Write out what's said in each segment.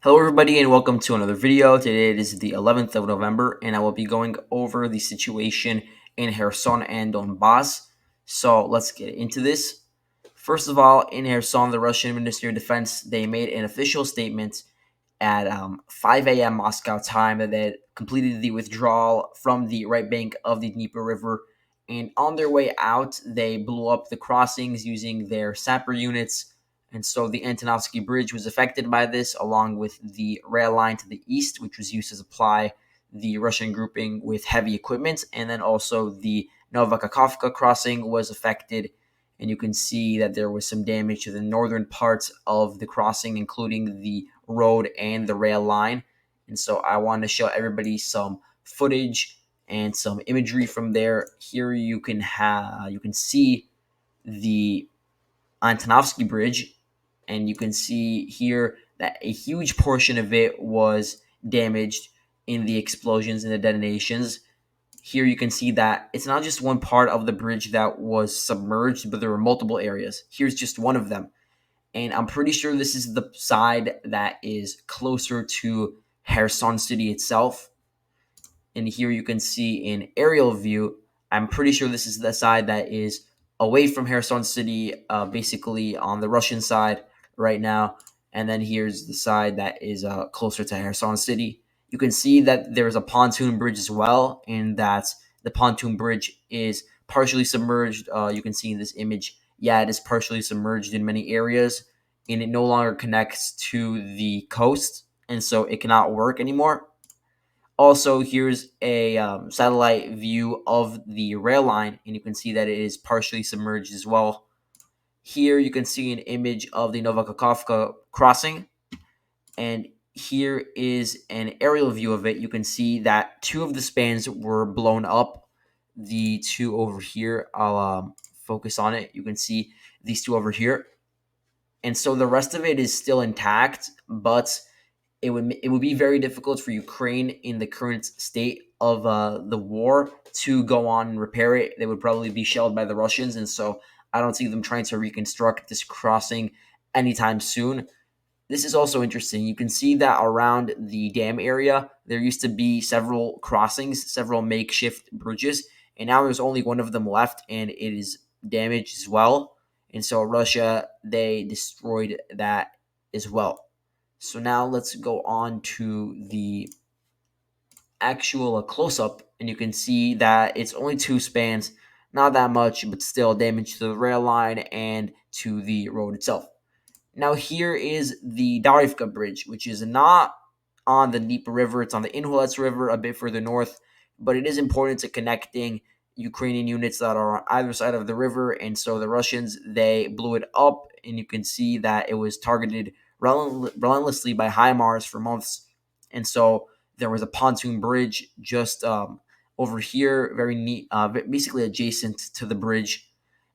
Hello everybody and welcome to another video. Today it is the 11th of November and I will be going over the situation in Kherson and Donbass. So let's get into this. First of all, in Kherson, the Russian Ministry of Defense, they made an official statement at 5 a.m. Moscow time that they had completed the withdrawal from the right bank of the Dnieper River. And on their way out, they blew up the crossings using their sapper units, and so the Antonovsky Bridge was affected by this, along with the rail line to the east, which was used to supply the Russian grouping with heavy equipment. And then also the Novakakovka crossing was affected. And you can see that there was some damage to the northern parts of the crossing, including the road and the rail line. And so I want to show everybody some footage and some imagery from there. Here you can see the Antonovsky Bridge, and you can see here that a huge portion of it was damaged in the explosions and the detonations. Here you can see that it's not just one part of the bridge that was submerged, but there were multiple areas. Here's just one of them. And I'm pretty sure this is the side that is closer to Kherson city itself. And here you can see an aerial view. I'm pretty sure this is the side that is away from Kherson City, basically on the Russian side right now. And then here's the side that is closer to Kherson City. You can see that there's a pontoon bridge as well, and that the pontoon bridge is partially submerged. You can see in this image, yeah, it is partially submerged in many areas, and it no longer connects to the coast, and so it cannot work anymore. Also, here's a satellite view of the rail line, and you can see that it is partially submerged as well. Here, you can see an image of the Novakakovka crossing, and here is an aerial view of it. You can see that two of the spans were blown up. The two over here, I'll focus on it. You can see these two over here, and so the rest of it is still intact, but it would be very difficult for Ukraine in the current state of the war to go on and repair it. They would probably be shelled by the Russians, and so I don't see them trying to reconstruct this crossing anytime soon. This is also interesting. You can see that around the dam area, there used to be several crossings, several makeshift bridges, and now there's only one of them left, and it is damaged as well. And so Russia, they destroyed that as well. So now let's go on to the actual close up, and you can see that it's only two spans, not that much, but still damage to the rail line and to the road itself. Now, here is the Darivka Bridge, which is not on the Dnieper River, it's on the Inholets River a bit further north, but it is important to connecting Ukrainian units that are on either side of the river. And so the Russians, they blew it up, and you can see that it was targeted relentlessly by HIMARS for months. And so there was a pontoon bridge just over here, very neat, basically adjacent to the bridge.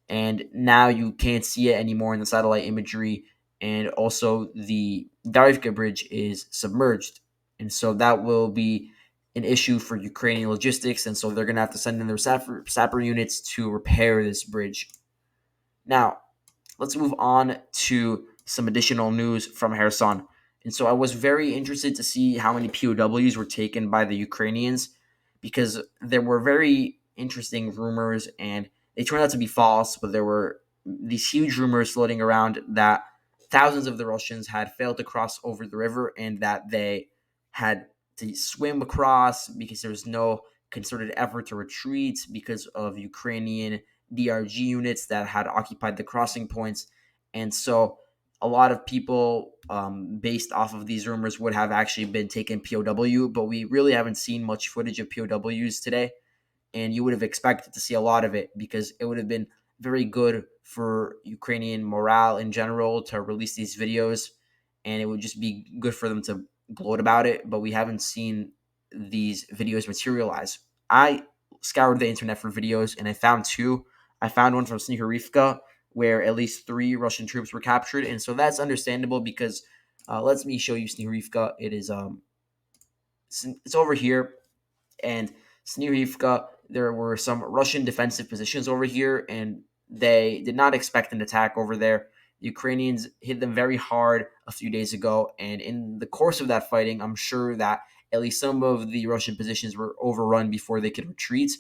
And now you can't see it anymore in the satellite imagery. And also, the Darivka Bridge is submerged. And so that will be an issue for Ukrainian logistics. And so they're going to have to send in their sapper units to repair this bridge. Now, let's move on to some additional news from Kherson. And so I was very interested to see how many POWs were taken by the Ukrainians, because there were very interesting rumors, and they turned out to be false, but there were these huge rumors floating around that thousands of the Russians had failed to cross over the river, and that they had to swim across because there was no concerted effort to retreat because of Ukrainian DRG units that had occupied the crossing points. And so a lot of people, based off of these rumors, would have actually been taken POW, but we really haven't seen much footage of POWs today. And you would have expected to see a lot of it, because it would have been very good for Ukrainian morale in general to release these videos, and it would just be good for them to gloat about it. But we haven't seen these videos materialize. I scoured the internet for videos, and I found two. I found one from Snihurivka, where at least three Russian troops were captured, and so that's understandable because let me show you Snihurivka. It's over here, and Snihurivka, there were some Russian defensive positions over here, and they did not expect an attack over there. The Ukrainians hit them very hard a few days ago, and in the course of that fighting, I'm sure that at least some of the Russian positions were overrun before they could retreat.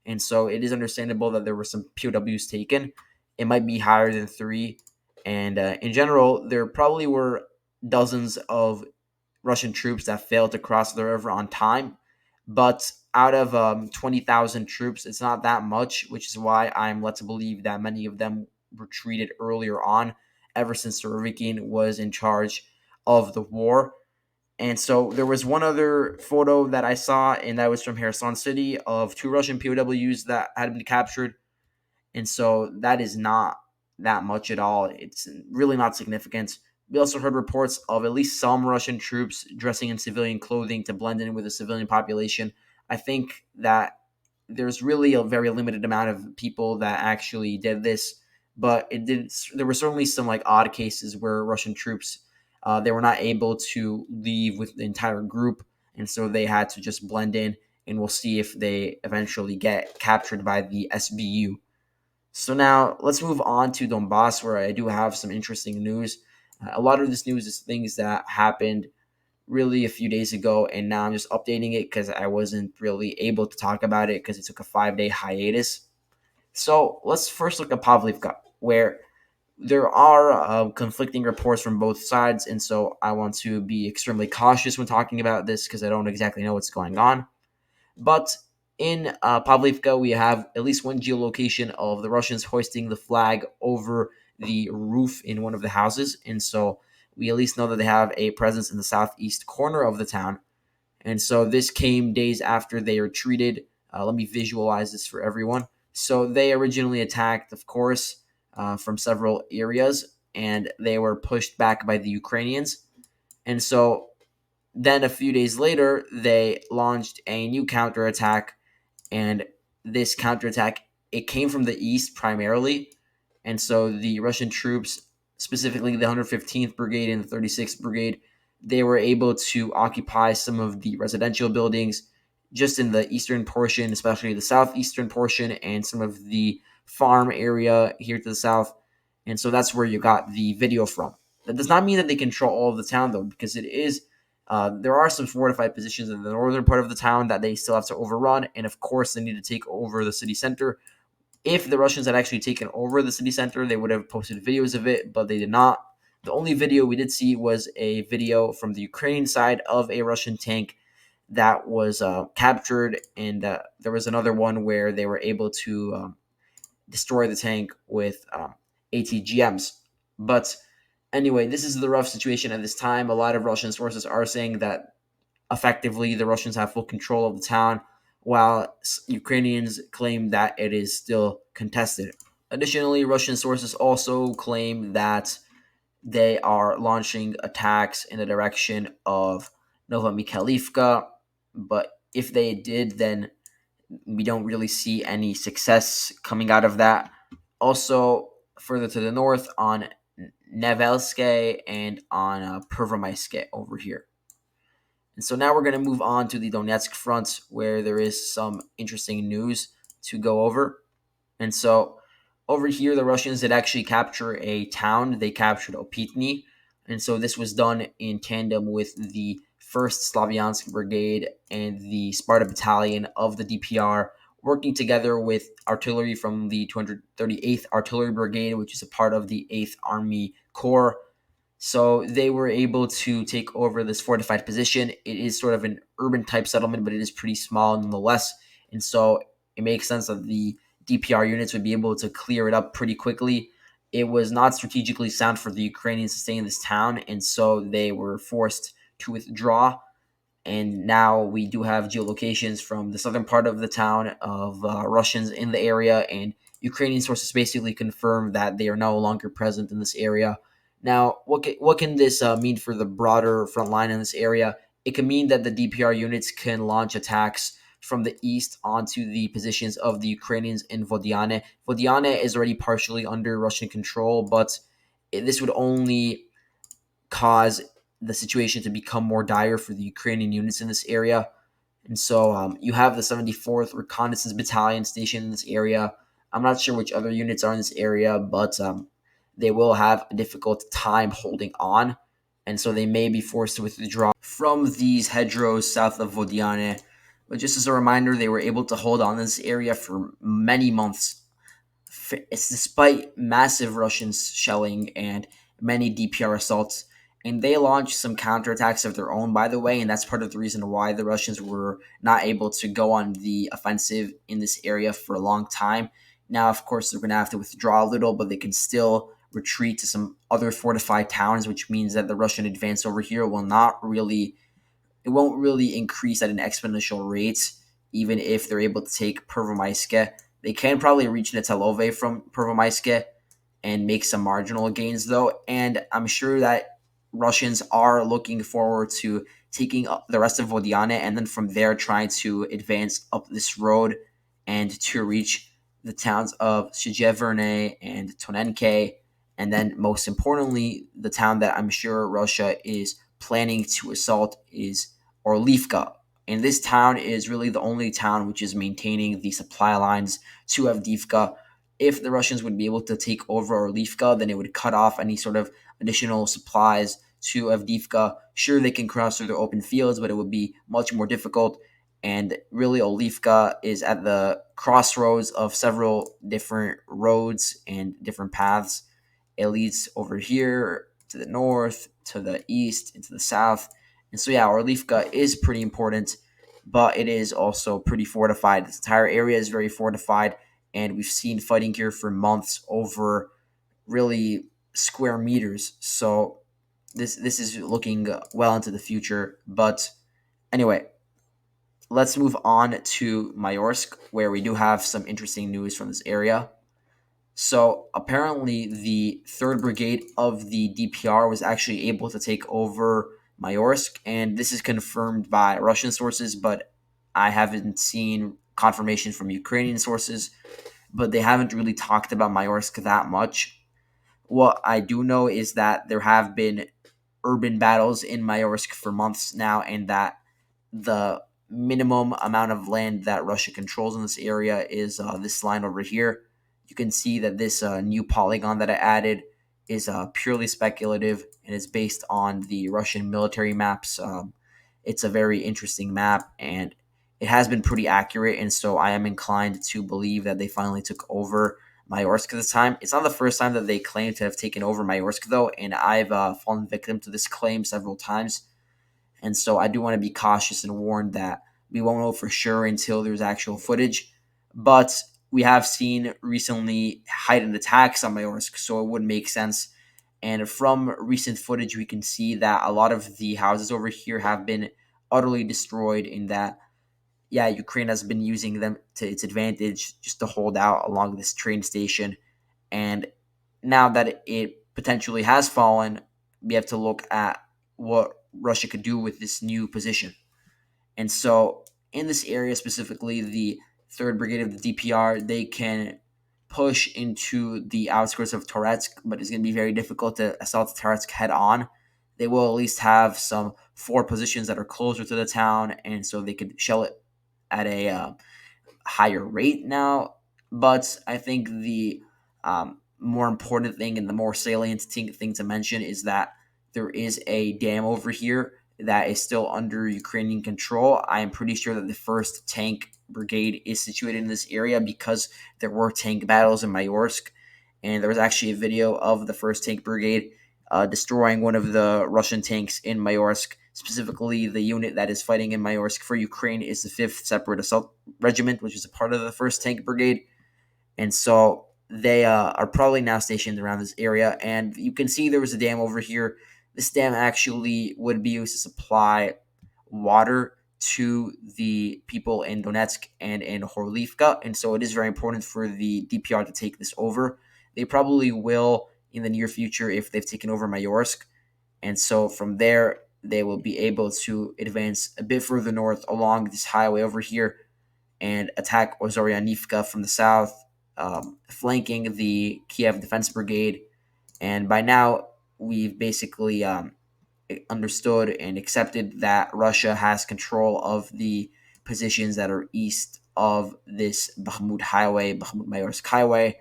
And so it is understandable that there were some POWs taken. It might be higher than three. And in general, there probably were dozens of Russian troops that failed to cross the river on time. But out of 20,000 troops, it's not that much, which is why I'm led to believe that many of them retreated earlier on, ever since Surovikin was in charge of the war. And so there was one other photo that I saw, and that was from Kherson City of two Russian POWs that had been captured. And so that is not that much at all. It's really not significant. We also heard reports of at least some Russian troops dressing in civilian clothing to blend in with the civilian population. I think that there's really a very limited amount of people that actually did this, but it did. There were certainly some like odd cases where Russian troops they were not able to leave with the entire group, and so they had to just blend in. And we'll see if they eventually get captured by the SBU. So now let's move on to Donbass, where I do have some interesting news. A lot of this news is things that happened really a few days ago, and now I'm just updating it because I wasn't really able to talk about it because it took a 5 day hiatus. So let's first look at Pavlivka, where there are conflicting reports from both sides, and so I want to be extremely cautious when talking about this because I don't exactly know what's going on. But in Pavlivka, we have at least one geolocation of the Russians hoisting the flag over the roof in one of the houses. And so we at least know that they have a presence in the southeast corner of the town. And so this came days after they retreated. Let me visualize this for everyone. So they originally attacked, of course, from several areas, and they were pushed back by the Ukrainians. And so then a few days later, they launched a new counterattack, and this counterattack it came from the east primarily, and so the Russian troops, specifically the 115th Brigade and the 36th Brigade, they were able to occupy some of the residential buildings just in the eastern portion, especially the southeastern portion, and some of the farm area here to the south. And so that's where you got the video from. That does not mean that they control all of the town, though, because it is there are some fortified positions in the northern part of the town that they still have to overrun, and of course, they need to take over the city center. If the Russians had actually taken over the city center, they would have posted videos of it, but they did not. The only video we did see was a video from the Ukrainian side of a Russian tank that was captured, and there was another one where they were able to destroy the tank with ATGMs. But anyway, this is the rough situation at this time. A lot of Russian sources are saying that effectively the Russians have full control of the town, while Ukrainians claim that it is still contested. Additionally, Russian sources also claim that they are launching attacks in the direction of Novomikhailivka, but if they did, then we don't really see any success coming out of that. Also, further to the north on Nevelske and on Pervomaiske over here. And so now we're going to move on to the Donetsk front, where there is some interesting news to go over. And so over here, the Russians did actually capture a town. They captured Opitny. And so this was done in tandem with the 1st Slavyansk Brigade and the Sparta Battalion of the DPR, working together with artillery from the 238th Artillery Brigade, which is a part of the 8th Army Corps. So they were able to take over this fortified position. It is sort of an urban type settlement, but it is pretty small nonetheless. And so it makes sense that the DPR units would be able to clear it up pretty quickly. It was not strategically sound for the Ukrainians to stay in this town, and so they were forced to withdraw. And now we do have geolocations from the southern part of the town of Russians in the area, and Ukrainian sources basically confirm that they are no longer present in this area. Now, what can this mean for the broader front line in this area? It can mean that the DPR units can launch attacks from the east onto the positions of the Ukrainians in Vodiane. Vodiane is already partially under Russian control, but this would only cause the situation to become more dire for the Ukrainian units in this area. And so you have the 74th Reconnaissance Battalion stationed in this area. I'm not sure which other units are in this area, but they will have a difficult time holding on, and so they may be forced to withdraw from these hedgerows south of Vodiane. But just as a reminder, they were able to hold on this area for many months. It's despite massive Russian shelling and many DPR assaults. And they launched some counterattacks of their own, by the way, and that's part of the reason why the Russians were not able to go on the offensive in this area for a long time. Now, of course, they're going to have to withdraw a little, but they can still retreat to some other fortified towns, which means that the Russian advance over here won't really increase at an exponential rate, even if they're able to take Pervomaiske. They can probably reach Netelove from Pervomaiske and make some marginal gains, though. And I'm sure that Russians are looking forward to taking the rest of Vodiane and then from there trying to advance up this road and to reach the towns of Shijeverne and Tonenke. And then, most importantly, the town that I'm sure Russia is planning to assault is Orlivka. And this town is really the only town which is maintaining the supply lines to Avdiivka. If the Russians would be able to take over Orlivka, then it would cut off any sort of additional supplies to Avdiivka. Sure, they can cross through the open fields, but it would be much more difficult. And really, Orlivka is at the crossroads of several different roads and different paths. It leads over here to the north, to the east, and to the south. And so, yeah, Orlivka is pretty important, but it is also pretty fortified. This entire area is very fortified, and we've seen fighting here for months over really square meters. So this is looking well into the future. But anyway, let's move on to Mayorsk, where we do have some interesting news from this area. So apparently, the 3rd Brigade of the DPR was actually able to take over Mayorsk, and this is confirmed by Russian sources, but I haven't seen confirmation from Ukrainian sources, but they haven't really talked about Mayorsk that much. What I do know is that there have been urban battles in Mayorsk for months now, and that the minimum amount of land that Russia controls in this area is this line over here. You can see that this new polygon that I added is purely speculative and is based on the Russian military maps. It's a very interesting map and it has been pretty accurate, and so I am inclined to believe that they finally took over Mayorsk this time. It's not the first time that they claim to have taken over Mayorsk, though, and I've fallen victim to this claim several times. And so I do want to be cautious and warn that we won't know for sure until there's actual footage. But we have seen recently heightened attacks on Mayorsk, so it would make sense. And from recent footage, we can see that a lot of the houses over here have been utterly destroyed, in that, yeah, Ukraine has been using them to its advantage just to hold out along this train station. And now that it potentially has fallen, we have to look at what Russia could do with this new position. And so, in this area specifically, the 3rd Brigade of the DPR, they can push into the outskirts of Toretsk, but it's going to be very difficult to assault Toretsk head on. They will at least have some forward positions that are closer to the town, and so they could shell it at a higher rate now. But I think the more important thing and the more salient thing to mention is that there is a dam over here that is still under Ukrainian control. I am pretty sure that the 1st Tank Brigade is situated in this area because there were tank battles in Mayorsk, and there was actually a video of the 1st Tank Brigade destroying one of the Russian tanks in Mayorsk. Specifically, the unit that is fighting in Mayorsk for Ukraine is the 5th Separate Assault Regiment, which is a part of the 1st Tank Brigade. And so they are probably now stationed around this area. And you can see there was a dam over here. This dam actually would be used to supply water to the people in Donetsk and in Horlivka. And so it is very important for the DPR to take this over. They probably will in the near future if they've taken over Mayorsk. And so from there, they will be able to advance a bit further north along this highway over here and attack Ozoryanivka from the south, flanking the Kiev Defense Brigade. And by now, we've basically understood and accepted that Russia has control of the positions that are east of this Bahmut highway, Bahmut Mayorsk highway.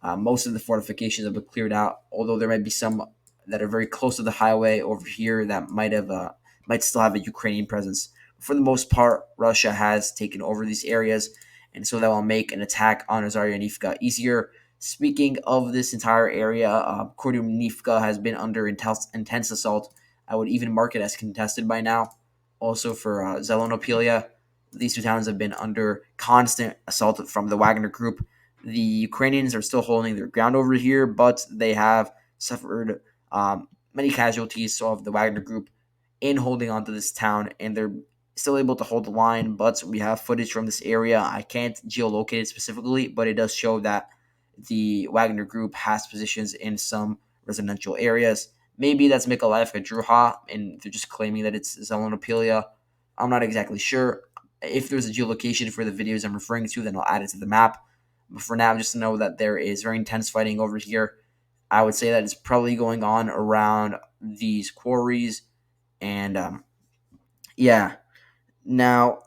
Most of the fortifications have been cleared out, although there might be some that are very close to the highway over here that might still have a Ukrainian presence. For the most part, Russia has taken over these areas, and so that will make an attack on Nivka easier. Speaking of this entire area, Nivka has been under intense assault. I would even mark it as contested by now. Also for Zelonopilia, these two towns have been under constant assault from the Wagner group. The Ukrainians are still holding their ground over here, but they have suffered many casualties so of the Wagner group in holding on to this town, and they're still able to hold the line. But we have footage from this area. I can't geolocate it specifically, but it does show that the Wagner group has positions in some residential areas. Maybe that's Mykolaiv Druha, and they're just claiming that it's Zelenopilia. I'm not exactly sure. If there's a geolocation for the videos I'm referring to, then I'll add it to the map. But for now, just to know that there is very intense fighting over here. I would say that it's probably going on around these quarries. And yeah, now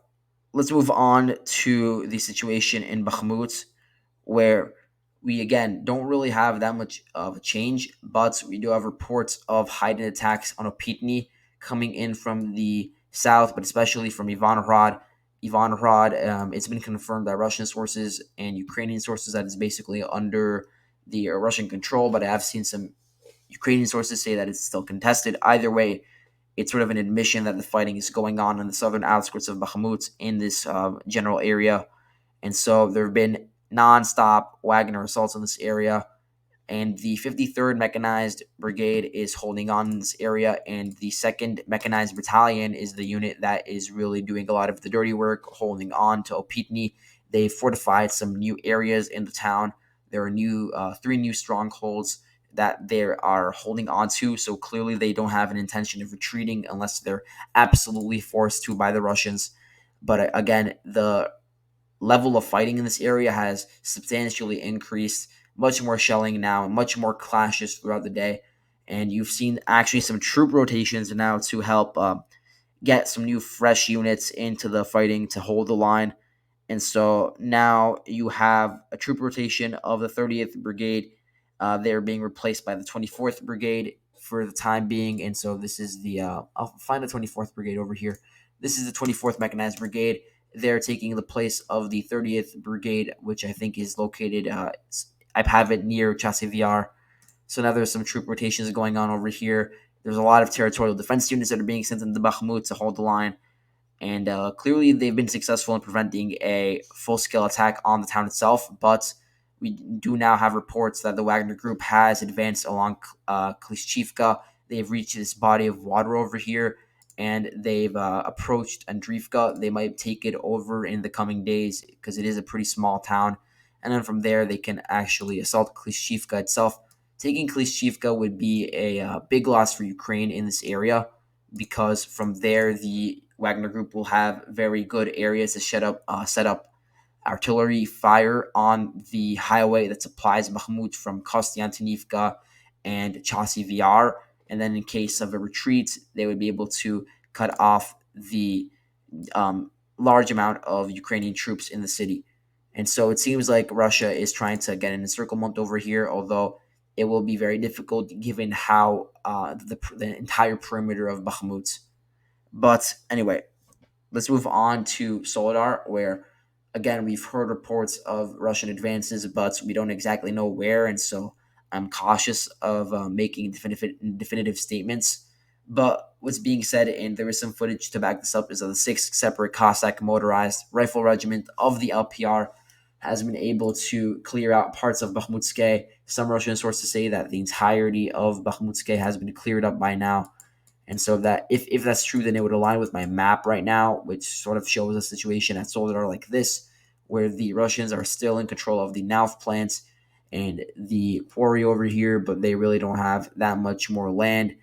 let's move on to the situation in Bahmut, where we again don't really have that much of a change, but we do have reports of heightened attacks on Opitny coming in from the south, but especially from Ivanhrad. It's been confirmed by Russian sources and Ukrainian sources that it's basically under the Russian control, but I have seen some Ukrainian sources say that it's still contested. Either way, it's sort of an admission that the fighting is going on in the southern outskirts of Bakhmut in this general area. And so there have been nonstop Wagner assaults in this area. And the 53rd Mechanized Brigade is holding on in this area. And the 2nd Mechanized Battalion is the unit that is really doing a lot of the dirty work, holding on to Opitny. They fortified some new areas in the town. There are three new strongholds that they are holding on to. So clearly they don't have an intention of retreating unless they're absolutely forced to by the Russians. But again, the level of fighting in this area has substantially increased. Much more shelling now, much more clashes throughout the day. And you've seen actually some troop rotations now to help get some new fresh units into the fighting to hold the line. And so now you have a troop rotation of the 30th Brigade. They're being replaced by the 24th Brigade for the time being. And so this is I'll find the 24th Brigade over here. This is the 24th Mechanized Brigade. They're taking the place of the 30th Brigade, which I think is located, I have it near Chasivyar. So now there's some troop rotations going on over here. There's a lot of territorial defense units that are being sent into Bakhmut to hold the line. And clearly, they've been successful in preventing a full-scale attack on the town itself. But we do now have reports that the Wagner Group has advanced along Klishchivka. They've reached this body of water over here, and they've approached Andriivka. They might take it over in the coming days because it is a pretty small town. And then from there, they can actually assault Klishchivka itself. Taking Klishchivka would be a big loss for Ukraine in this area because from there, the Wagner Group will have very good areas to set up artillery fire on the highway that supplies Bakhmut from Kostiantynivka and Chasi Vyar. And then in case of a retreat, they would be able to cut off the large amount of Ukrainian troops in the city. And so it seems like Russia is trying to get an encirclement over here, although it will be very difficult given how the entire perimeter of Bakhmut. But anyway, let's move on to Solidar, where again we've heard reports of Russian advances, but we don't exactly know where, and so I'm cautious of making definitive statements. But what's being said, and there is some footage to back this up, is that the 6th Separate Cossack Motorized Rifle Regiment of the LPR has been able to clear out parts of Bakhmutske. Some Russian sources say that the entirety of Bakhmutske has been cleared up by now. And so that if that's true, then it would align with my map right now, which sort of shows a situation at Solidar like this, where the Russians are still in control of the Nauf plants and the quarry over here, but they really don't have that much more land.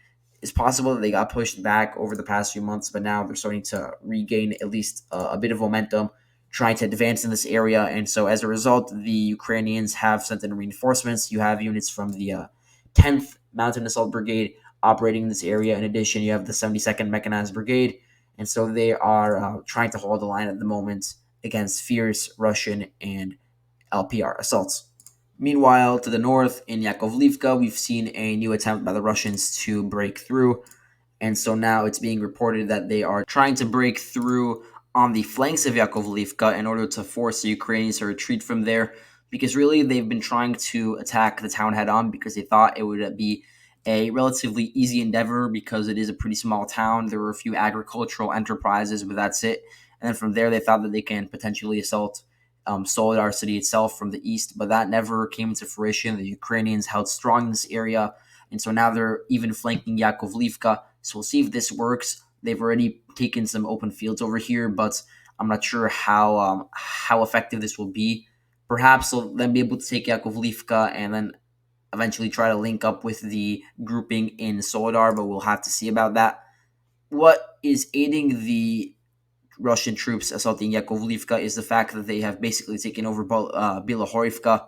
It's possible that they got pushed back over the past few months, but now they're starting to regain at least a bit of momentum, trying to advance in this area. And so as a result, the Ukrainians have sent in reinforcements. You have units from the 10th Mountain Assault Brigade operating in this area. In addition, you have the 72nd Mechanized Brigade. And so they are trying to hold the line at the moment against fierce Russian and LPR assaults. Meanwhile, to the north in Yakovlivka, we've seen a new attempt by the Russians to break through. And so now it's being reported that they are trying to break through on the flanks of Yakovlivka in order to force the Ukrainians to retreat from there. Because really, they've been trying to attack the town head on because they thought it would be a relatively easy endeavor because it is a pretty small town. There were a few agricultural enterprises, but that's it. And then from there, they thought that they can potentially assault Solidar city itself from the east, but that never came into fruition. The Ukrainians held strong in this area, and so now they're even flanking Yakovlivka. So we'll see if this works. They've already taken some open fields over here, but I'm not sure how effective this will be. Perhaps they'll then be able to take Yakovlivka and then eventually try to link up with the grouping in Solidar, but we'll have to see about that. What is aiding the Russian troops assaulting Yakovlivka is the fact that they have basically taken over Bilohorivka.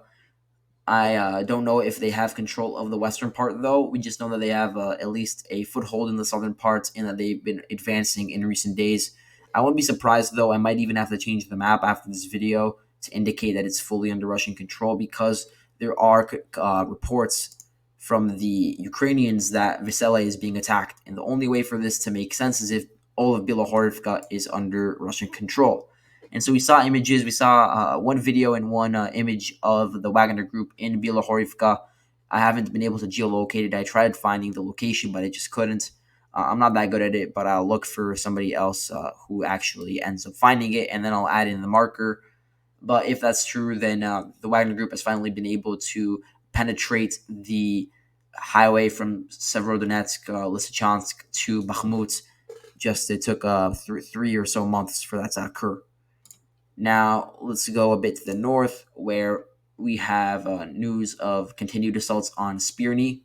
I don't know if they have control of the western part, though. We just know that they have at least a foothold in the southern parts and that they've been advancing in recent days. I wouldn't be surprised, though. I might even have to change the map after this video to indicate that it's fully under Russian control because there are reports from the Ukrainians that Vesele is being attacked. And the only way for this to make sense is if all of Bilohorivka is under Russian control. And so we saw images. We saw one video and one image of the Wagner group in Bilohorivka. I haven't been able to geolocate it. I tried finding the location, but I just couldn't. I'm not that good at it, but I'll look for somebody else who actually ends up finding it, and then I'll add in the marker. But if that's true, then the Wagner group has finally been able to penetrate the highway from Severodonetsk, Lysychansk to Bahmut. Just it took 3 or so months for that to occur. Now, let's go a bit to the north, where we have news of continued assaults on Spirny.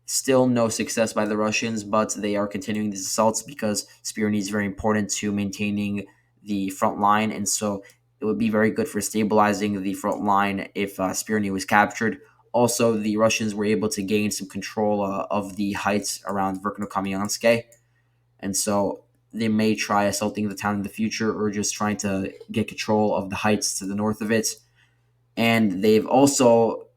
Still no success by the Russians, but they are continuing these assaults because Spirny is very important to maintaining the front line, and so it would be very good for stabilizing the front line if Spirny was captured. Also, the Russians were able to gain some control of the heights around Verkhnokamianske, and so they may try assaulting the town in the future or just trying to get control of the heights to the north of it. And they've also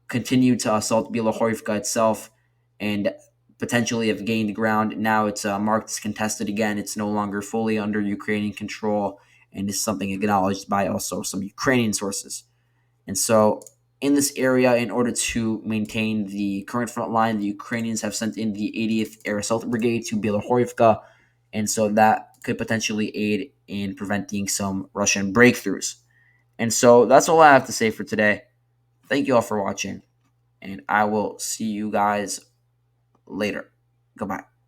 continued to assault Bilohorivka itself and potentially have gained ground. Now it's marked as contested again. It's no longer fully under Ukrainian control and is something acknowledged by also some Ukrainian sources. And so in this area, in order to maintain the current front line, the Ukrainians have sent in the 80th Air Assault Brigade to Bilohorivka, and so that could potentially aid in preventing some Russian breakthroughs. And so that's all I have to say for today. Thank you all for watching, and I will see you guys later. Goodbye.